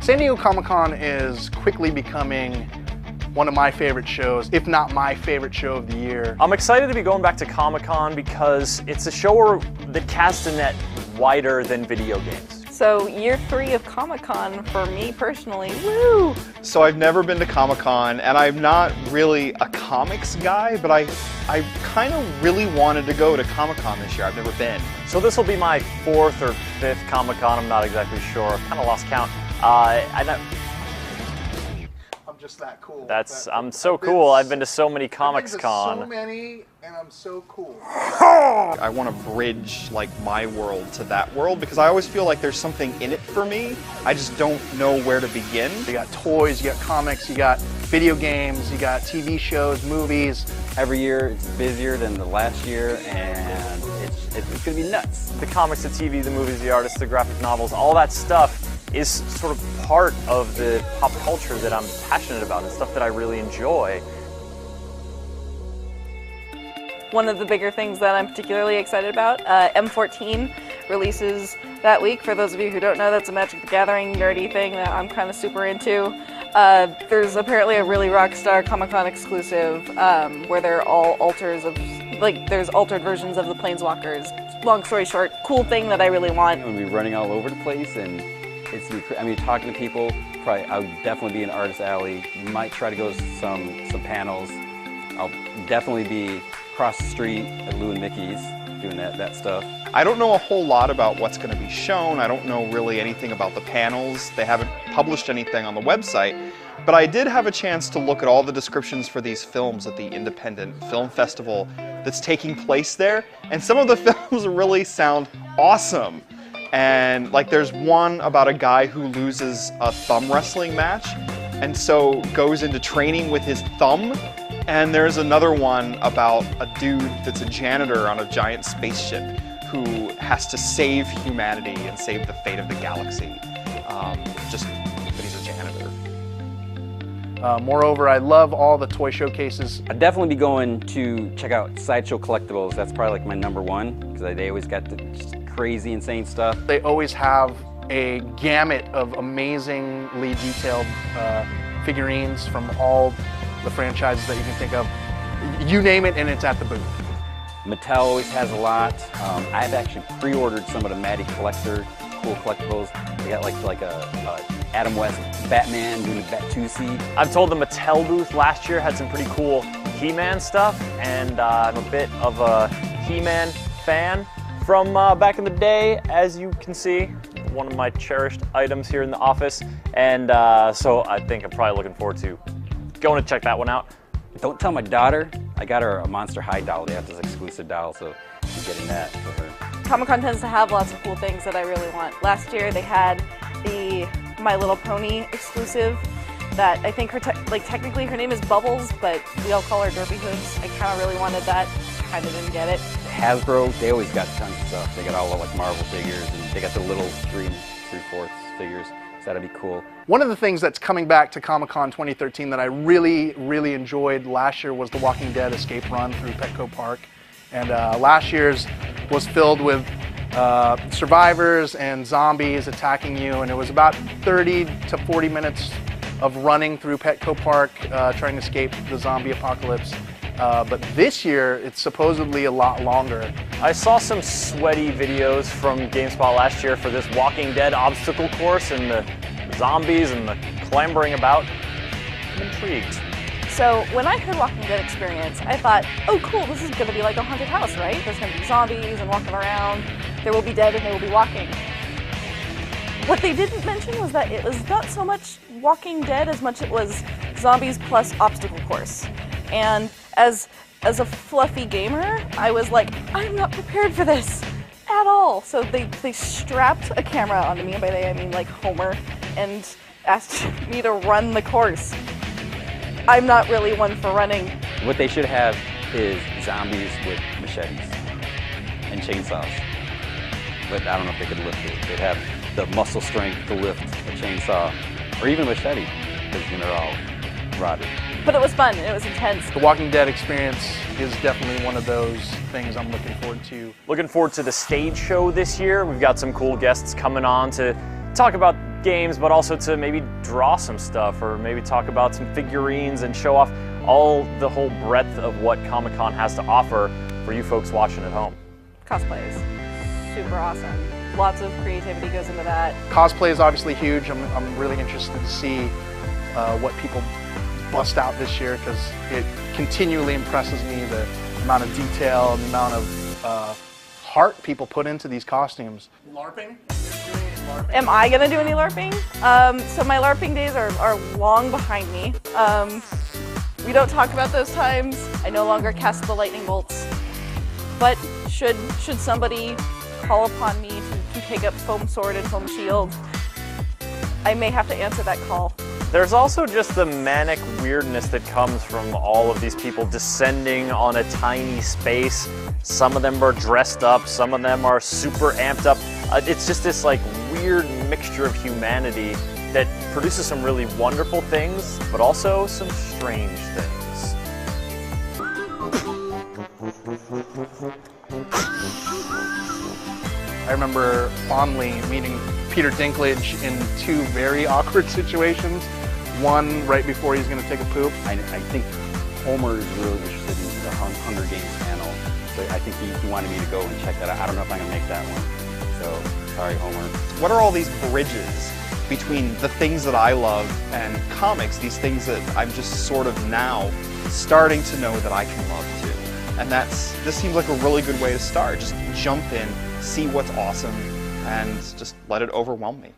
San Diego Comic-Con is quickly becoming one of my favorite shows, if not my favorite show of the year. I'm excited to be going back to Comic-Con because it's a show that casts a net wider than video games. So year 3 of Comic-Con for me personally, woo! So I've never been to Comic-Con, and I'm not really a comics guy, but I kind of really wanted to go to Comic-Con this year. I've never been. So this will be my 4th or 5th Comic-Con, I'm not exactly sure. I've kind of lost count. I'm just that cool. I'm so cool. I've been to so many Comics Con. So many, and I'm so cool. I want to bridge like my world to that world because I always feel like there's something in it for me. I just don't know where to begin. You got toys, you got comics, you got video games, you got TV shows, movies. Every year it's busier than the last year, and it's going to be nuts. The comics, the TV, the movies, the artists, the graphic novels, all that stuff is sort of part of the pop culture that I'm passionate about and stuff that I really enjoy. One of the bigger things that I'm particularly excited about, M14 releases that week. For those of you who don't know, that's a Magic the Gathering nerdy thing that I'm kind of super into. There's apparently a really rockstar Comic-Con exclusive where they're all alters of, like, there's altered versions of the Planeswalkers. Long story short, cool thing that I really want. I'm going to be running all over the place, and I mean, talking to people. Probably, I'll definitely be in Artist Alley. Might try to go to some panels. I'll definitely be across the street at Lou and Mickey's doing that stuff. I don't know a whole lot about what's going to be shown. I don't know really anything about the panels. They haven't published anything on the website. But I did have a chance to look at all the descriptions for these films at the Independent Film Festival that's taking place there. And some of the films really sound awesome. And like there's one about a guy who loses a thumb wrestling match and so goes into training with his thumb. And there's another one about a dude that's a janitor on a giant spaceship who has to save humanity and save the fate of the galaxy. But he's a janitor. Moreover, I love all the toy showcases. I'd definitely be going to check out Sideshow Collectibles. That's probably like my #1 because they always got the just crazy, insane stuff. They always have a gamut of amazingly detailed figurines from all the franchises that you can think of. You name it and it's at the booth. Mattel always has a lot. I've actually pre-ordered some of the Matty Collector cool collectibles. They got like a Adam West Batman doing a Bat-2C. I'm told the Mattel booth last year had some pretty cool He-Man stuff, and I'm a bit of a He-Man fan from back in the day, as you can see. One of my cherished items here in the office, and so I think I'm probably looking forward to going to check that one out. Don't tell my daughter, I got her a Monster High doll. They have this exclusive doll, so I'm getting that for her. Comic-Con tends to have lots of cool things that I really want. Last year they had the My Little Pony exclusive that I think technically her name is Bubbles, but we all call her Derpy Hooves. I kind of really wanted that, kind of didn't get it. Hasbro, they always got tons of stuff. They got all the like Marvel figures, and they got the little 3/4 figures. So that'd be cool. One of the things that's coming back to Comic-Con 2013 that I really, really enjoyed last year was the Walking Dead escape run through Petco Park. And last year's was filled with survivors and zombies attacking you, and it was about 30 to 40 minutes of running through Petco Park trying to escape the zombie apocalypse. But this year, it's supposedly a lot longer. I saw some sweaty videos from GameSpot last year for this Walking Dead obstacle course and the zombies and the clambering about. I'm intrigued. So when I heard Walking Dead experience, I thought, oh cool, this is going to be like a haunted house, right? There's going to be zombies and walking around. There will be dead and they will be walking. What they didn't mention was that it was not so much Walking Dead as much it was zombies plus obstacle course. And as a fluffy gamer, I was like, I'm not prepared for this at all. So they strapped a camera onto me, and by they I mean like Homer, and asked me to run the course. I'm not really one for running. What they should have is zombies with machetes and chainsaws. But I don't know if they could lift it. They'd have the muscle strength to lift a chainsaw, or even a machete, because when they're all rotted. But it was fun, and it was intense. The Walking Dead experience is definitely one of those things I'm looking forward to. Looking forward to the stage show this year. We've got some cool guests coming on to talk about games, but also to maybe draw some stuff or maybe talk about some figurines and show off the whole breadth of what Comic-Con has to offer for you folks watching at home. Cosplay is super awesome. Lots of creativity goes into that. Cosplay is obviously huge. I'm really interested to see what people bust out this year, because it continually impresses me, the amount of detail and the amount of heart people put into these costumes. LARPing? Am I gonna do any LARPing? So my LARPing days are long behind me. We don't talk about those times. I no longer cast the lightning bolts. But should somebody call upon me to take up foam sword and foam shield, I may have to answer that call. There's also just the manic weirdness that comes from all of these people descending on a tiny space. Some of them are dressed up, some of them are super amped up. It's just this like weird mixture of humanity that produces some really wonderful things, but also some strange things. I remember fondly meeting Peter Dinklage in two very awkward situations. One right before he's going to take a poop. I think Homer is really interested in the Hunger Games panel, so I think he wanted me to go and check that out. I don't know if I'm going to make that one, so sorry, Homer. What are all these bridges between the things that I love and comics, these things that I'm just sort of now starting to know that I can love too? And this seems like a really good way to start. Just jump in, see what's awesome, and just let it overwhelm me.